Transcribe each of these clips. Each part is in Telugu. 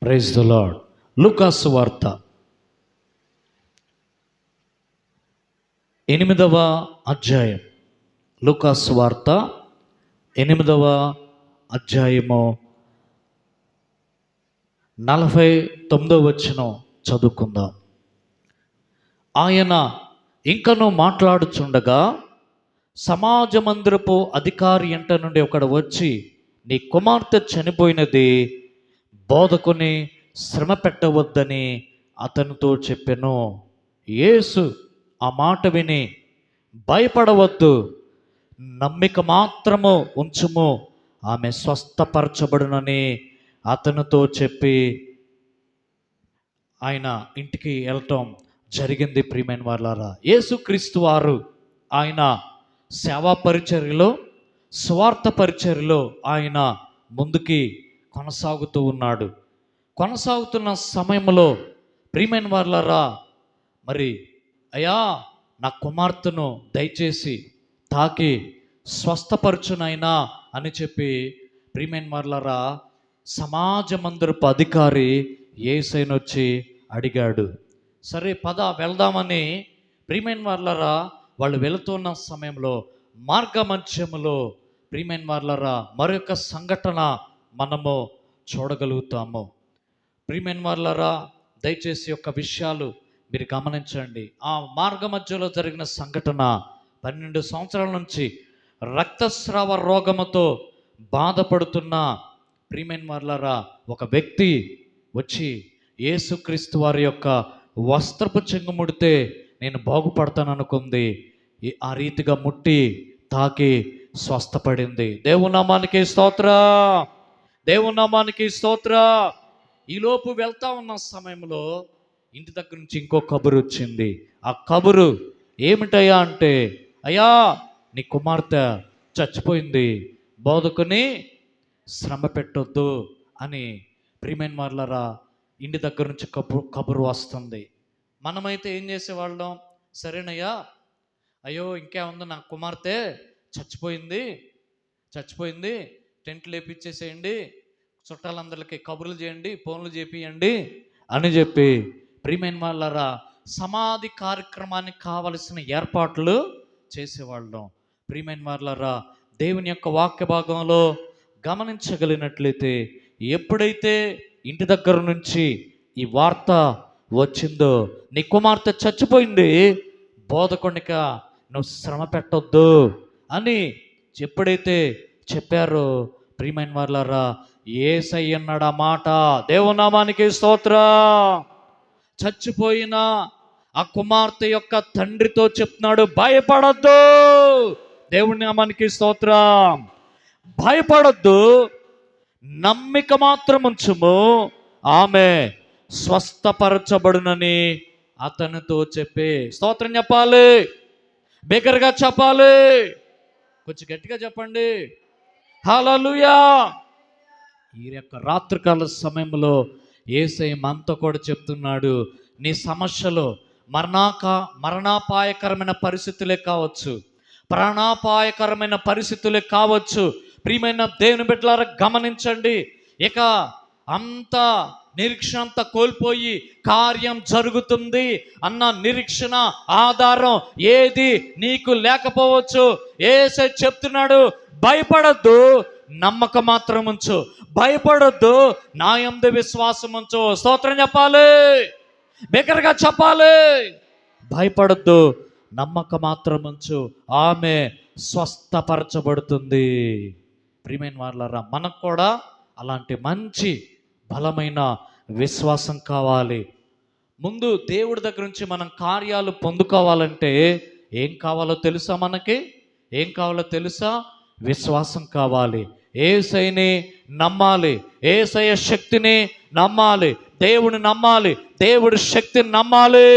Praise the lord. లూకాసు వార్త 8వ అధ్యాయం. లూకాసు వార్త 8వ అధ్యాయము 49వ వచనం చదువుకుందాం. ఆయన ఇంకనూ మాట్లాడుచుండగా సమాజ మందిరపు అధికారి ఇంట నుండి ఒకడు వచ్చి, నీ కుమార్తె చనిపోయినది, బోధకుని శ్రమ పెట్టవద్దని అతనితో చెప్పెను. యేసు ఆ మాట విని, భయపడవద్దు, నమ్మిక మాత్రము ఉంచుము, ఆమె స్వస్థపరచబడునని అతనితో చెప్పి ఆయన ఇంటికి వెళ్ళటం జరిగింది. ప్రియమైన వారులారా, యేసుక్రీస్తు వారు ఆయన సేవా పరిచర్యలో, స్వార్థ పరిచర్యలో ఆయన ముందుకి కొనసాగుతూ ఉన్నాడు. కొనసాగుతున్న సమయంలో ప్రియమైన వారులారా, మరి అయ్యా నా కుమార్తెను దయచేసి తాకి స్వస్థపరచునైనా అని చెప్పి ప్రియమైన వారులారా సమాజ మందిరపు అధికారి యేసయ్యను వచ్చి అడిగాడు. సరే పద వెళ్దామని ప్రియమైన వారులారా వాళ్ళు వెళుతున్న సమయంలో మార్గ మధ్యములో ప్రియమైన వారులారా మరొక సంఘటన మనము చూడగలుగుతాము. ప్రియమైన వారులారా దయచేసి యొక్క విషయాలు మీరు గమనించండి. ఆ మార్గ మధ్యలో జరిగిన సంఘటన, 12 సంవత్సరాల నుంచి రక్తస్రావ రోగముతో బాధపడుతున్న ప్రియమైన వారులారా ఒక వ్యక్తి వచ్చి యేసుక్రీస్తు వారి యొక్క వస్త్రపు చెంగు ముడితే నేను బాగుపడతాను అనుకుంది. ఆ రీతిగా ముట్టి తాకి స్వస్థపడింది. దేవుని నామానికి స్తోత్రం, దేవుని నామానికి స్తోత్రం. ఈలోపు వెళ్తా ఉన్న సమయంలో ఇంటి దగ్గర నుంచి ఇంకో కబురు వచ్చింది. ఆ కబురు ఏమిటయ్యా అంటే, అయ్యా నీ కుమార్తె చచ్చిపోయింది, బోధకుని శ్రమ పెట్టొద్దు అని ప్రియమైన వారులారా ఇంటి దగ్గర నుంచి కబురు వస్తుంది. మనమైతే ఏం చేసేవాళ్ళం, సరేనయ్యా, అయ్యో ఇంకేముంది, నా కుమార్తె చచ్చిపోయింది, టెంట్లు వేపించేసేయండి, చుట్టాలందరికీ కబుర్లు చేయండి, ఫోన్లు చేపియండి అని చెప్పి ప్రియమైన వాళ్ళరా సమాధి కార్యక్రమానికి కావలసిన ఏర్పాట్లు చేసేవాళ్ళం. ప్రియమైన వాళ్ళరా దేవుని యొక్క వాక్య భాగంలో గమనించగలిగినట్లయితే ఎప్పుడైతే ఇంటి దగ్గర నుంచి ఈ వార్త వచ్చిందో, నీ కుమార్తె చచ్చిపోయింది, బోధకునిక నువ్వు శ్రమ పెట్టొద్దు అని ఎప్పుడైతే చెప్పారో ప్రియమైన వాళ్ళరా యేసయ్య అన్నాడు ఆ మాట. దేవుని నామానికి స్తోత్రం. చచ్చిపోయిన ఆ కుమార్తె యొక్క తండ్రితో చెప్తున్నాడు, భయపడొద్దు. దేవుని నామానికి స్తోత్రం. భయపడొద్దు, నమ్మిక మాత్రం ఉంచుము, ఆమె స్వస్థపరచబడునని అతనితో చెప్పి. స్తోత్రం చెప్పాలి, బిగ్గరగా చెప్పాలి, కొంచెం గట్టిగా చెప్పండి. హల్లెలూయా. ఈ యొక్క రాత్రికాల సమయంలో యేసయ్య మనతో కూడా చెప్తున్నాడు, నీ సమస్యలో మరణాపాయకరమైన పరిస్థితులే కావచ్చు, ప్రాణాపాయకరమైన పరిస్థితులే కావచ్చు. ప్రియమైన దేవుని బిడ్డలారా గమనించండి, ఇక అంత నిరీక్షణ అంతా కోల్పోయి కార్యం జరుగుతుంది అన్న నిరీక్షణ ఆధారం ఏది నీకు లేకపోవచ్చు. యేసయ్య చెప్తున్నాడు, భయపడొద్దు, నమ్మకం మాత్రం ఉంచు, భయపడొద్దు, నా యందు విశ్వాసం ఉంచు. స్తోత్రం చెప్పాలి, బిగ్గరగా చెప్పాలి. భయపడొద్దు, నమ్మకం మాత్రం ఉంచు, ఆమె స్వస్థపరచబడుతుంది. ప్రియమైన వారులారా మనకు కూడా అలాంటి మంచి బలమైన విశ్వాసం కావాలి. ముందు దేవుడి దగ్గర నుంచి మనం కార్యాలు పొందుకోవాలంటే ఏం కావాలో తెలుసా? మనకి ఏం కావాలో తెలుసా? విశ్వాసం కావాలి. యేసయ్యని నమ్మాలి, యేసయ్య శక్తిని నమ్మాలి, దేవుని నమ్మాలి, దేవుడి శక్తిని నమ్మాలి.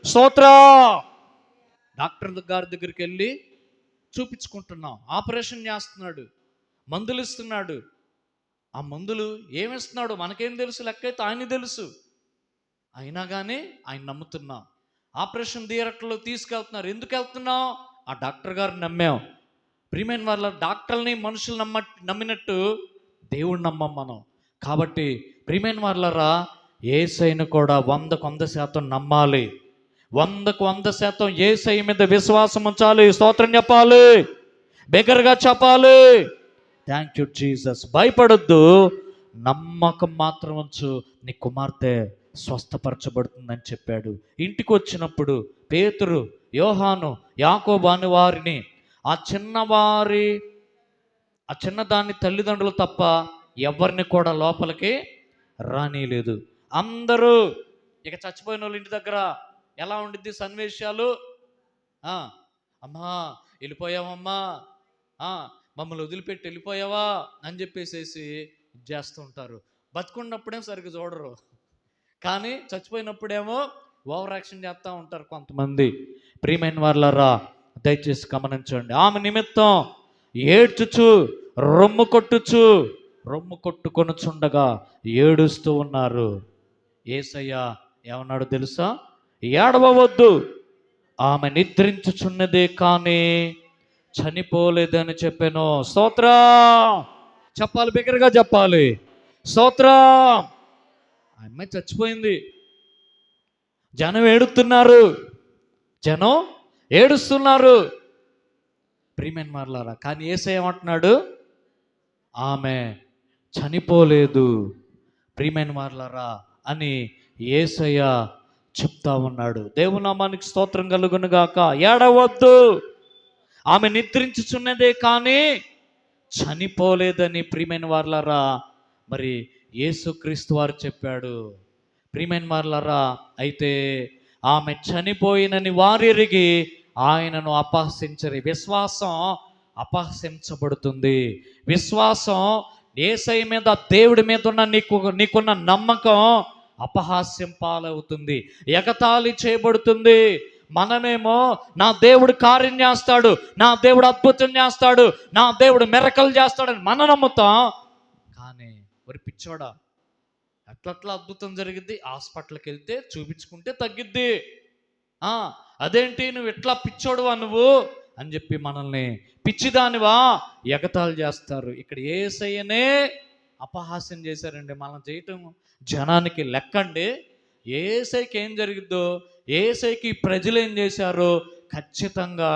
స్తోత్రం. డాక్టర్ గారి దగ్గరికి వెళ్ళి చూపించుకుంటున్నాం, ఆపరేషన్ చేస్తున్నాడు, మందులు ఇస్తున్నాడు. ఆ మందులు ఏమిస్తున్నాడు మనకేం తెలుసు, లెక్కైతే ఆయన తెలుసు. అయినా కానీ ఆయన నమ్ముతున్నాం. ఆపరేషన్ థియేటర్లో తీసుకెళ్తున్నారు, ఎందుకు వెళ్తున్నాం? ఆ డాక్టర్ గారు నమ్మాం. ప్రియమైన వాళ్ళ డాక్టర్ని మనుషులు నమ్మినట్టు దేవుడు నమ్మం మనం. కాబట్టి ప్రియమైన వాళ్ళరా, యేసయ్యను కూడా 100% నమ్మాలి. 100% యేసయ్య మీద విశ్వాసం ఉంచాలి. స్తోత్రం చెప్పాలి, బిగ్గరగా చెప్పాలి. Thank you Jesus. భయపడొద్దు, నమ్మకం మాత్రం ఉంచు, నీ కుమార్తె స్వస్థపరచబడుతుందని చెప్పాడు. ఇంటికి వచ్చినప్పుడు పేతురు, యోహాను, యాకోబు అని వారిని, ఆ చిన్నదాని తల్లిదండ్రులు తప్ప ఎవరిని కూడా లోపలికి రానీలేదు. అందరూ ఇక చచ్చిపోయిన వాళ్ళ ఇంటి దగ్గర ఎలా ఉండిద్ది సన్నివేశాలు? అమ్మా వెళ్ళిపోయావమ్మా, మమ్మల్ని వదిలిపెట్టి వెళ్ళిపోయావా అని చెప్పేసేసి చేస్తూ ఉంటారు. బతుకున్నప్పుడేమో సరిగ్గా చూడరు, కానీ చచ్చిపోయినప్పుడేమో ఓవర్ యాక్షన్ చేస్తూ ఉంటారు కొంతమంది. ప్రియమైన వాళ్ళరా, దయచేసి గమనించండి. ఆమె నిమిత్తం ఏడ్చుచు రొమ్ము కొట్టుకొనుచుండగా ఏడుస్తూ ఉన్నారు. యేసయ్య ఏమన్నాడు తెలుసా? ఏడవవద్దు, ఆమె నిద్రించుచున్నదే కానీ చనిపోలేదని చెప్పాను. స్తోత్రం చెప్పాలి, బిగ్గరగా చెప్పాలి, స్తోత్రం. ఆ అమ్మాయి చచ్చిపోయింది, జనం ఏడుస్తున్నారు. ప్రియమైన వారలారా, కానీ యేసయ్య ఏమంటున్నాడు? ఆమె చనిపోలేదు ప్రియమైన వారలారా అని యేసయ్య చెప్తా ఉన్నాడు. దేవుని నామానికి స్తోత్రం కలుగును గాక. ఏడవద్దు, ఆమె నిద్రించుచున్నదే కానీ చనిపోలేదని ప్రియమైన వారలారా మరి యేసుక్రీస్తు వారు చెప్పాడు. ప్రియమైన వారలారా, అయితే ఆమె చనిపోయినని వారెరిగి ఆయనను అపహసించరు. విశ్వాసం అపహసించబడుతుంది. విశ్వాసం, యేసయ్య మీద, దేవుడి మీద ఉన్న నీకున్న నమ్మకం అపహాస్యం పాలవుతుంది, ఎగతాళి చేయబడుతుంది. మనమేమో నా దేవుడు కార్యం చేస్తాడు, నా దేవుడు అద్భుతం చేస్తాడు, నా దేవుడు మిరకలు చేస్తాడని మనం నమ్ముతాం. కానీ మరి పిచ్చోడా, అట్లట్లా అద్భుతం జరిగిద్ది, హాస్పిటల్కి వెళ్తే చూపించుకుంటే తగ్గిద్ది. అదేంటి నువ్వు ఇట్లా పిచ్చోడువా నువ్వు అని చెప్పి మనల్ని పిచ్చిదానివా ఎగతాళి చేస్తారు. ఇక్కడ యేసయ్యనే అపహాస్యం చేశారండి. మనం చేయటం జనానికి లెక్కండి. యేసయ్యకి ఏం జరిగిద్దో, యేసయ్యకి ప్రజలు ఏం చేశారో ఖచ్చితంగా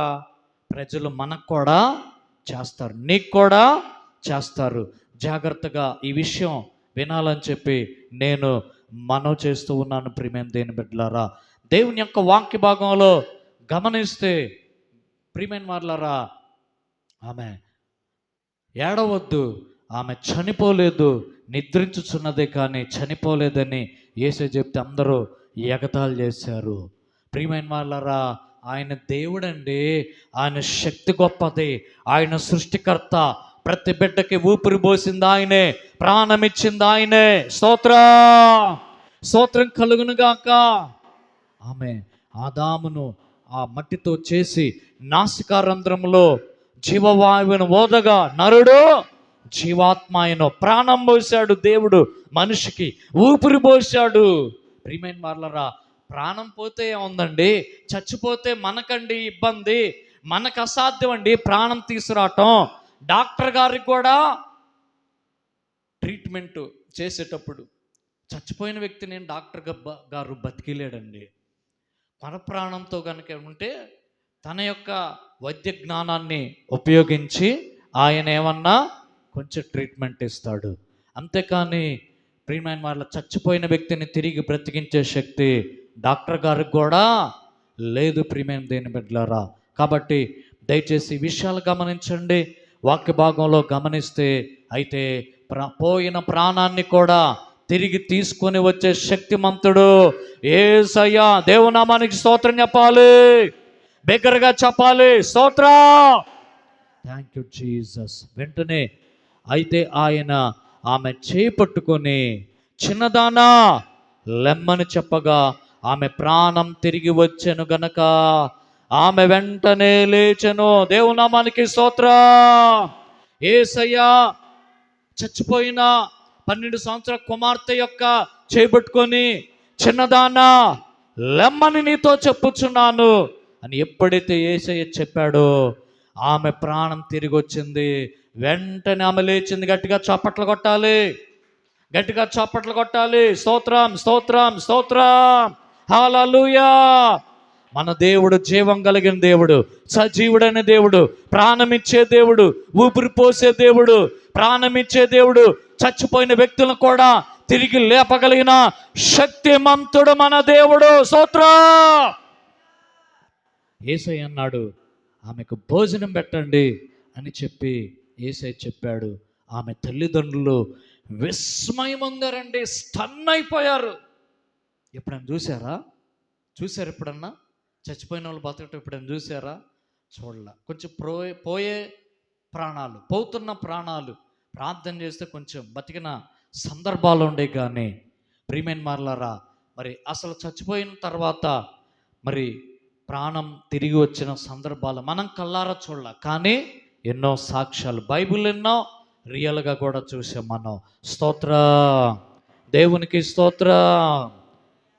ప్రజలు మనకు కూడా చేస్తారు, నీకు కూడా చేస్తారు. జాగ్రత్తగా ఈ విషయం వినాలని చెప్పి నేను మనవి చేస్తూ ఉన్నాను. ప్రియమైన దేవుని బిడ్డలారా, దేవుని యొక్క వాక్య భాగంలో గమనిస్తే ప్రియమైన వారలారా, ఆమె ఏడవద్దు, ఆమె చనిపోలేదు, నిద్రించుచున్నదే కానీ చనిపోలేదని యేసయ్య చెప్తే అందరూ ఎగతాళి చేశారు. ప్రియమైన వారలారా, ఆయన దేవుడండి, ఆయన శక్తి గొప్పది, ఆయన సృష్టికర్త. ప్రతి బిడ్డకి ఊపిరి పోసింది ఆయనే, ప్రాణం ఇచ్చింది ఆయనే. స్తోత్రం కలుగును గాక. ఆమె ఆదామును ఆ మట్టితో చేసి నాసికారంధ్రములో జీవవాయువును ఓదగా నరుడు జీవాత్మాయను ప్రాణం పోశాడు. దేవుడు మనిషికి ఊపిరి పోశాడు. ప్రియమైన వారలారా, ప్రాణం పోతే ఏముందండి, చచ్చిపోతే మనకండి ఇబ్బంది, మనకు అసాధ్యం అండి ప్రాణం తీసుకురావటం. డాక్టర్ గారికి కూడా ట్రీట్మెంట్ చేసేటప్పుడు చచ్చిపోయిన వ్యక్తిని డాక్టర్ గారు బతికిలేడండి. పరప్రాణంతో కనుక ఉంటే తన యొక్క వైద్య జ్ఞానాన్ని ఉపయోగించి ఆయన ఏమన్నా కొంచెం ట్రీట్మెంట్ ఇస్తాడు. అంతేకాని ప్రియమైన వాళ్ళ చచ్చిపోయిన వ్యక్తిని తిరిగి బ్రతికించే శక్తి డాక్టర్ గారికి కూడా లేదు. ప్రియమైన దేని బిడ్డలారా, కాబట్టి దయచేసి విషయాలు గమనించండి. వాక్య భాగంలో గమనిస్తే అయితే పోయిన ప్రాణాన్ని కూడా తిరిగి తీసుకొని వచ్చే శక్తిమంతుడు యేసయ్య. దేవుని నామానికి స్తోత్రం చెప్పాలి, బిగ్గరగా చెప్పాలి, స్తోత్రం. Thank you Jesus. వెంటనే అయితే ఆయన ఆమె చేయి పట్టుకొని చిన్నదానా లెమ్మని చెప్పగా ఆమె ప్రాణం తిరిగి వచ్చెను గనక ఆమె వెంటనే లేచెను. దేవుని నామానికి స్తోత్రం. యేసయ్య చచ్చిపోయిన 12 సంవత్సరాల కుమార్తె యొక్క చేపట్టుకొని చిన్నదానా లెమ్మని నీతో చెప్పుచున్నాను అని ఎప్పుడైతే యేసయ్య చెప్పాడో ఆమె ప్రాణం తిరిగి వచ్చింది. వెంటనే ఆమె లేచింది. గట్టిగా చప్పట్లు కొట్టాలి, గట్టిగా చప్పట్లు కొట్టాలి. స్తోత్రం, స్తోత్రం, స్తోత్రం. హల్లెలూయా. మన దేవుడు జీవం కలిగిన దేవుడు, సజీవుడైన దేవుడు, ప్రాణమిచ్చే దేవుడు, ఊపిరి పోసే దేవుడు, ప్రాణమిచ్చే దేవుడు, చచ్చిపోయిన వ్యక్తులను కూడా తిరిగి లేపగలిగిన శక్తిమంతుడు మన దేవుడు. స్తోత్రం. యేసయ్య అన్నాడు, ఆమెకు భోజనం పెట్టండి అని చెప్పి యేసయ్య చెప్పాడు. ఆమె తల్లిదండ్రులు విస్మయం ఉందారండి, స్టన్ అయిపోయారు. ఎప్పుడన్నా చూసారు ఎప్పుడన్నా చచ్చిపోయిన వాళ్ళు బతకటం ఎప్పుడైనా చూసారా? చూడలే. కొంచెం పోయే ప్రాణాలు, పోతున్న ప్రాణాలు ప్రార్థన చేస్తే కొంచెం బతికిన సందర్భాలు ఉండే. కానీ ప్రియమైన వారలారా, మరి అసలు చచ్చిపోయిన తర్వాత మరి ప్రాణం తిరిగి వచ్చిన సందర్భాలు మనం కళ్ళారా చూడలే. కానీ ఎన్నో సాక్ష్యాలు, బైబిల్ ఎన్నో రియల్గా కూడా చూసాం మనం. స్తోత్రం, దేవునికి స్తోత్రం.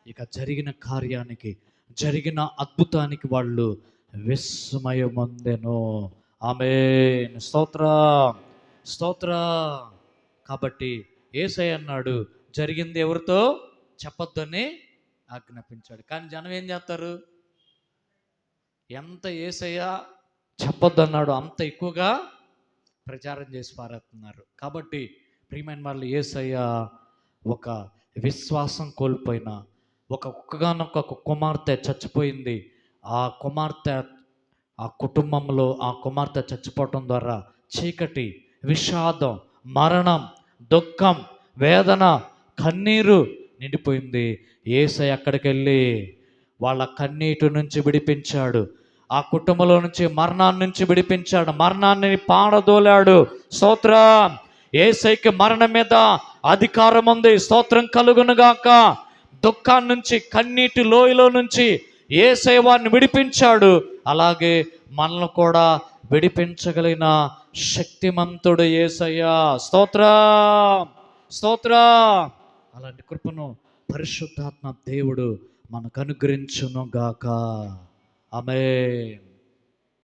ఇక జరిగిన కార్యానికి, జరిగిన అద్భుతానికి వాళ్ళు విస్మయమొందెను. ఆమేన్. స్తోత్రం, స్తోత్రం. కాబట్టి యేసయ్య అన్నాడు, జరిగింది ఎవరితో చెప్పొద్దని ఆజ్ఞాపించాడు. కానీ జనం ఏం చేస్తారు? ఎంత యేసయ్య చెప్పొద్దన్నాడు అంత ఎక్కువగా ప్రచారం చేసి పారేస్తున్నారు. కాబట్టి ప్రియమైన వాళ్ళు, యేసయ్య ఒక విశ్వాసం కోల్పోయిన ఒక్కగానొక్క కుమార్తె చచ్చిపోయింది. ఆ కుమార్తె, ఆ కుటుంబంలో ఆ కుమార్తె చచ్చిపోవటం ద్వారా చీకటి, విషాదం, మరణం, దుఃఖం, వేదన, కన్నీరు నిండిపోయింది. యేసయ్య అక్కడికి వెళ్ళి వాళ్ళ కన్నీటి నుంచి విడిపించాడు. ఆ కుటుంబంలో నుంచి మరణాన్ని నుంచి విడిపించాడు, మరణాన్ని పారదోలాడు. స్తోత్రం. యేసయ్యకి మరణం మీద అధికారం ఉంది. స్తోత్రం కలుగునుగాక. దుఃఖాన్ని నుంచి, కన్నీటి లోయలో నుంచి యేసయ్య వారిని విడిపించాడు. అలాగే మనల్ని కూడా విడిపించగలిగిన శక్తిమంతుడు యేసయ్య. స్తోత్రం, స్తోత్రం. అలాంటి కృపను పరిశుద్ధాత్మ దేవుడు మనకు అనుగ్రహించును గాక. ఆమేన్.